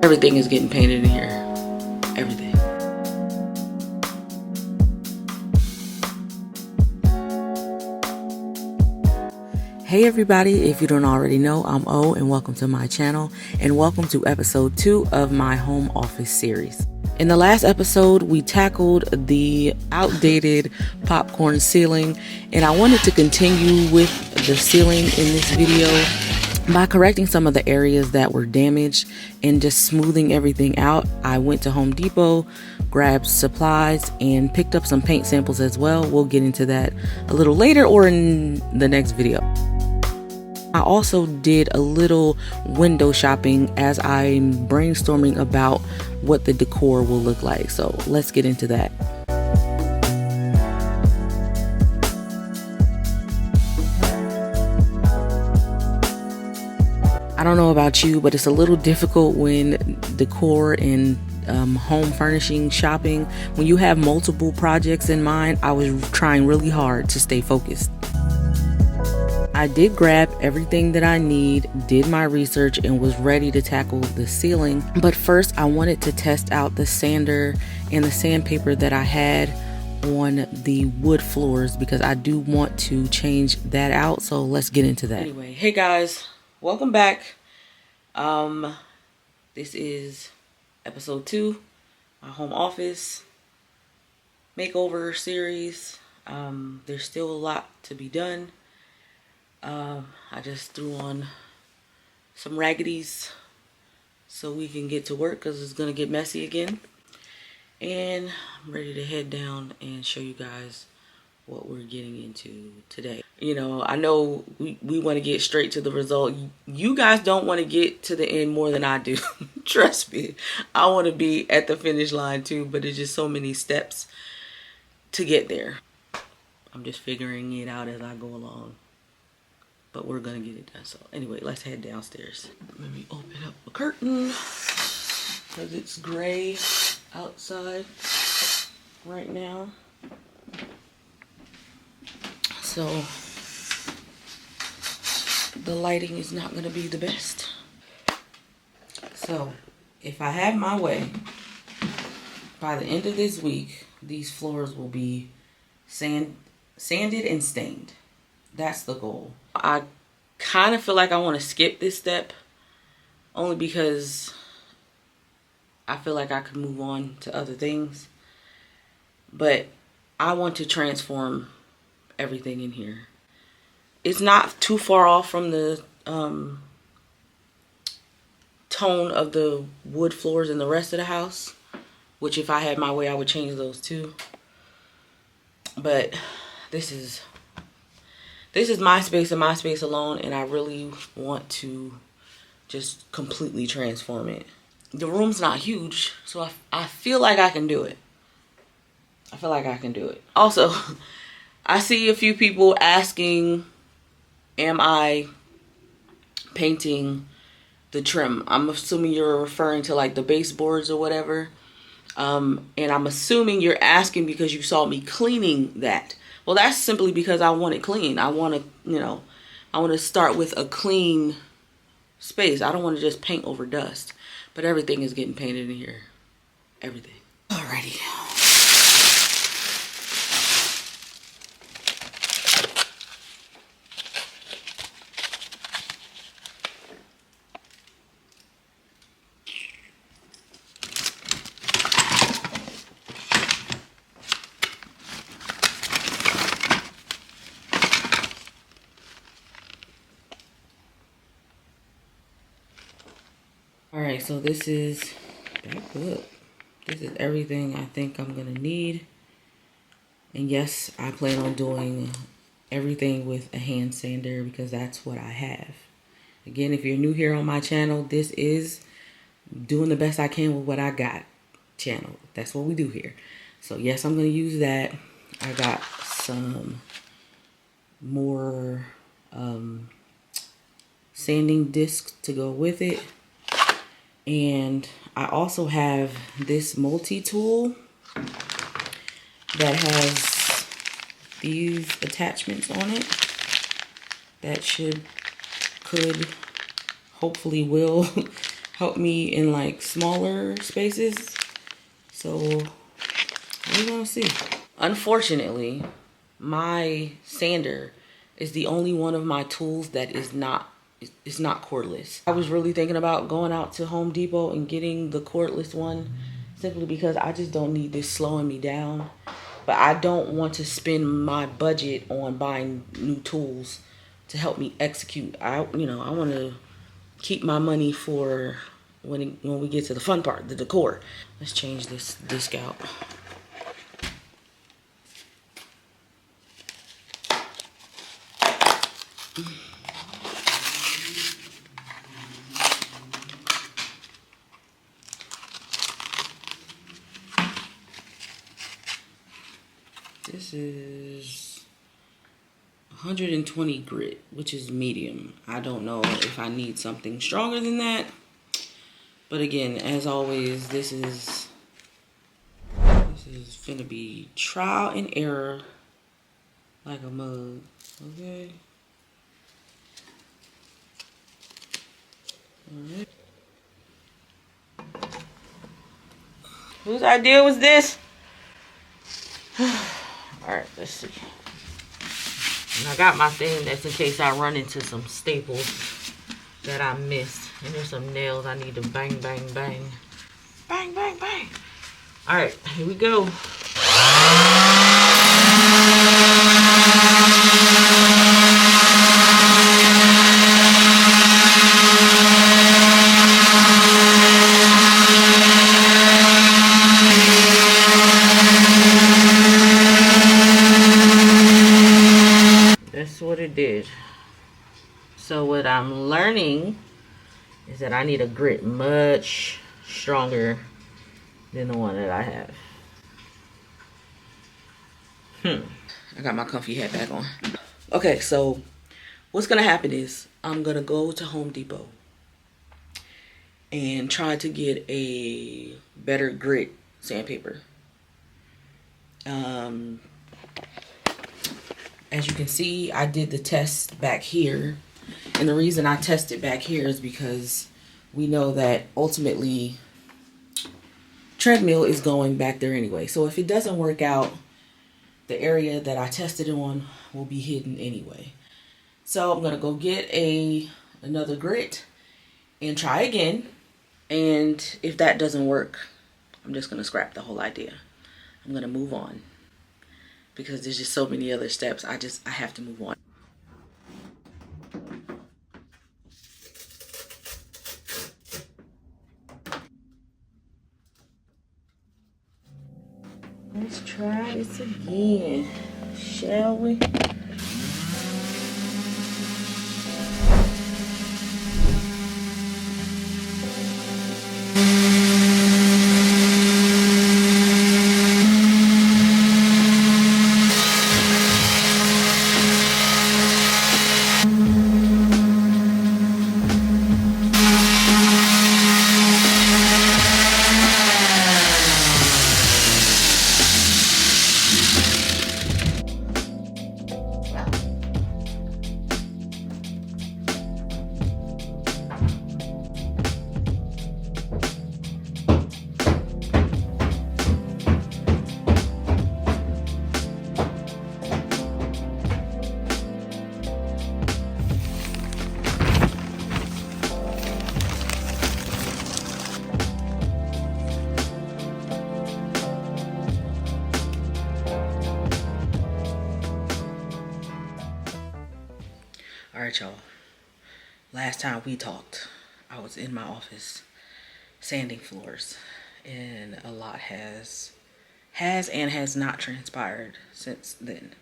Everything is getting painted in here. Everything. Hey everybody, if you don't already know, I'm O and welcome to my channel and welcome to episode 2 of my home office series. In the last episode, we tackled the outdated popcorn ceiling, and I wanted to continue with the ceiling in this video by correcting some of the areas that were damaged and just smoothing everything out. I went to Home Depot, grabbed supplies, and picked up some paint samples as well. We'll get into that a little later or in the next video. I also did a little window shopping as I'm brainstorming about what the decor will look like. So let's get into that. I don't know about you, but it's a little difficult when decor and home furnishing shopping, when you have multiple projects in mind. I was trying really hard to stay focused. I did grab everything that I need, did my research, and was ready to tackle the ceiling. But first, I wanted to test out the sander and the sandpaper that I had on the wood floors because I do want to change that out. So let's get into that. Anyway, hey guys, welcome back. This is episode 2, my home office makeover series. There's still a lot to be done. I just threw on some raggities so we can get to work because it's going to get messy again. And I'm ready to head down and show you guys what we're getting into today. You know, I know we want to get straight to the result. You guys don't want to get to the end more than I do. Trust me. I want to be at the finish line too, but there's just so many steps to get there. I'm just figuring it out as I go along. But we're gonna get it done. So anyway, let's head downstairs. Let me open up the curtain because it's gray outside right now. So the lighting is not gonna be the best. So if I have my way, by the end of this week, these floors will be sanded and stained. That's the goal. I kind of feel like I want to skip this step only because I feel like I could move on to other things. But I want to transform everything in here. It's not too far off from the tone of the wood floors in the rest of the house, which if I had my way, I would change those too. But this is my space and my space alone, and I really want to just completely transform it. The room's not huge, so I feel like I can do it. I feel like I can do it. Also, I see a few people asking, am I painting the trim? I'm assuming you're referring to like the baseboards or whatever. And I'm assuming you're asking because you saw me cleaning that. Well, that's simply because I want it clean. I want to, I want to start with a clean space. I don't want to just paint over dust. But everything is getting painted in here. Everything. Alrighty. Alright, so this is everything I think I'm gonna need. And yes, I plan on doing everything with a hand sander because that's what I have. Again, if you're new here on my channel, this is doing the best I can with what I got channel. That's what we do here. So yes, I'm gonna use that. I got some more sanding discs to go with it. And I also have this multi-tool that has these attachments on it that could, hopefully will help me in like smaller spaces. So we're gonna see. Unfortunately, my sander is the only one of my tools that is not cordless. I was really thinking about going out to Home Depot and getting the cordless one simply because I just don't need this slowing me down. But I don't want to spend my budget on buying new tools to help me execute. I want to keep my money for when we get to the fun part, the decor. Let's change this disc out. This is 120 grit, which is medium. I don't know if I need something stronger than that. But again, as always, this is finna be trial and error like a mug. Okay. Alright. Whose idea was this? Alright, let's see. And I got my thing that's in case I run into some staples that I missed. And there's some nails I need to bang, bang, bang. Bang, bang, bang. Alright, here we go. That's what it did. So what I'm learning is that I need a grit much stronger than the one that I have. I got my comfy hat back on. Okay, so what's gonna happen is I'm gonna go to Home Depot and try to get a better grit sandpaper. As you can see, I did the test back here. And the reason I tested back here is because we know that ultimately treadmill is going back there anyway. So if it doesn't work out, the area that I tested it on will be hidden anyway. So I'm gonna go get another grit and try again. And if that doesn't work, I'm just gonna scrap the whole idea. I'm gonna move on because there's just so many other steps. I have to move on. Let's try this again, shall we? All right, y'all. Last time we talked, I was in my office sanding floors, and a lot has and has not transpired since then.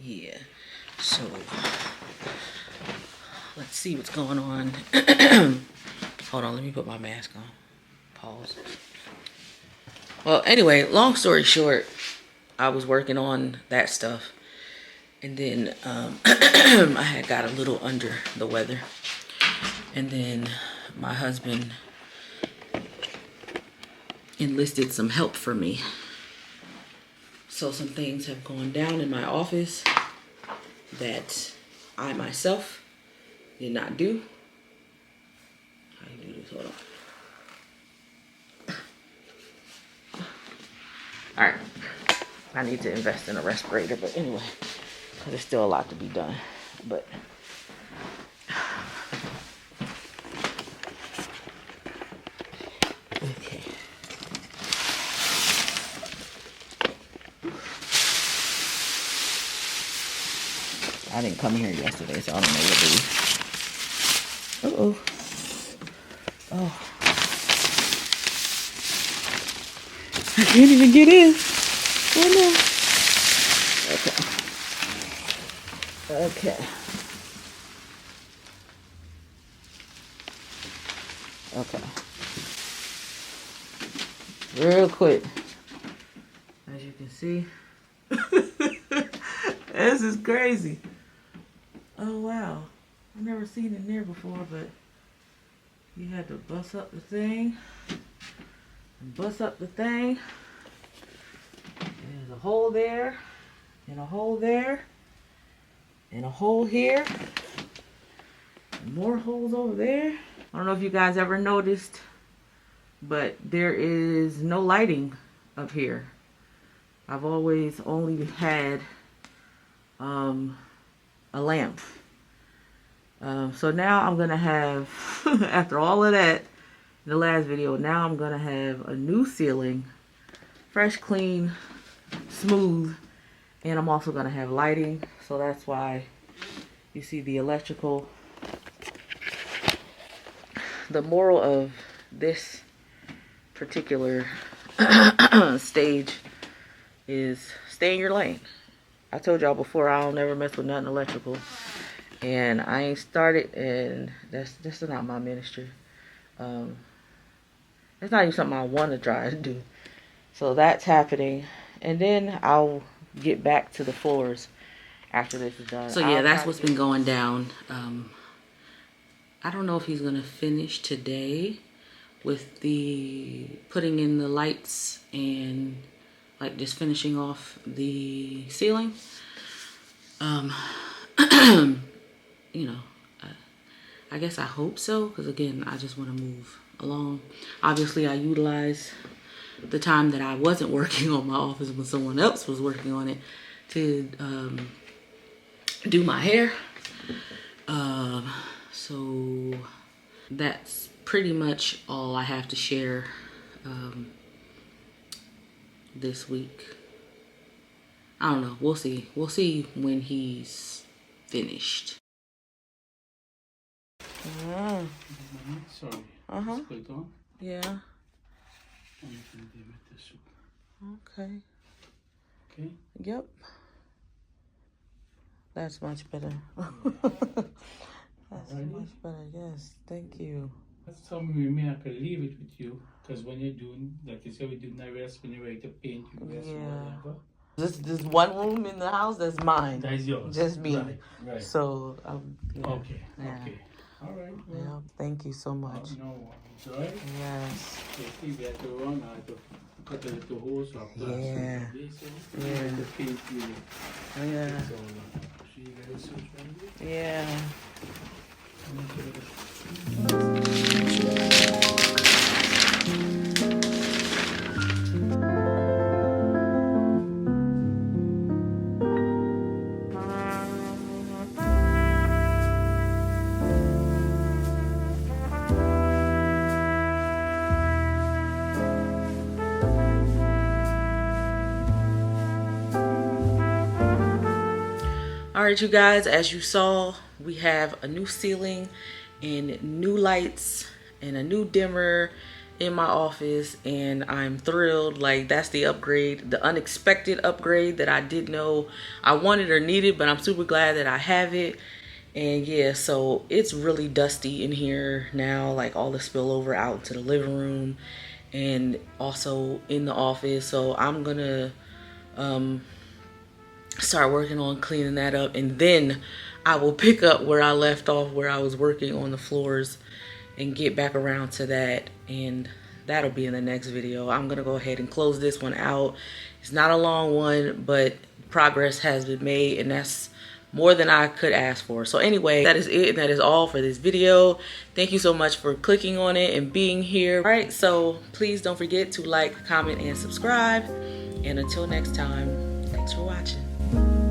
Yeah. So let's see what's going on. Hold on, let me put my mask on. Pause. Well, anyway, long story short, I was working on that stuff. And then I had got a little under the weather. And then my husband enlisted some help for me. So some things have gone down in my office that I myself did not do. these. Hold on. All right. I need to invest in a respirator, but anyway, there's still a lot to be done. But okay. I didn't come here yesterday, so I don't know what to do. Uh-oh. Oh. I can't even get in. Oh no. Okay. Okay. Okay. Real quick. As you can see. This is crazy. Oh wow. I've never seen it in there before, but you had to bust up the thing. And bust up the thing. There's a hole there. And a hole there. And a hole here. And more holes over there. I don't know if you guys ever noticed, but there is no lighting up here. I've always only had a lamp. So now I'm gonna have, after all of that, in the last video, now I'm gonna have a new ceiling, fresh, clean, smooth, and I'm also gonna have lighting. So that's why you see the electrical. The moral of this particular stage is stay in your lane. I told y'all before, I don't never mess with nothing electrical, and I ain't started, and that's not my ministry. It's not even something I want to try to do. So that's happening, and then I'll get back to the floors after this is done. So yeah, that's what's been going down. I don't know if he's gonna finish today with the putting in the lights and like just finishing off the ceiling. You know, I guess I hope so, because again, I just want to move along. Obviously, I utilize the time that I wasn't working on my office when someone else was working on it to do my hair. So that's pretty much all I have to share this week. I don't know. We'll see. We'll see when he's finished. Sorry. Uh-huh. Put on. Yeah. Okay. Okay. Yep. That's much better. That's much better. Yes. Thank you. That's something we I could leave it with you, because when you're doing, like you said, we do not rest when you're ready to paint, you rest or whatever. This one room in the house that's mine. That is yours. Just me. Right. So yeah. Okay. All right. Well, Yeah. Thank you so much. No worries, right? Yes. If you get to run, I have to cut a little hose or plaster. Yeah. Yeah. The paint you. Yeah. So, see you very soon, right? Yeah. All right, you guys, as you saw, we have a new ceiling and new lights and a new dimmer in my office, and I'm thrilled. Like, that's the upgrade, the unexpected upgrade that I didn't know I wanted or needed, but I'm super glad that I have it. And yeah, so it's really dusty in here now, like all the spillover out into the living room and also in the office. So I'm gonna start working on cleaning that up, and then I will pick up where I left off, where I was working on the floors, and get back around to that, and that'll be in the next video. I'm gonna go ahead and close this one out. It's not a long one, but progress has been made, and that's more than I could ask for. So anyway, that is it, and that is all for this video. Thank you so much for clicking on it and being here. All right, so please don't forget to like, comment, and subscribe. And until next time, thanks for watching.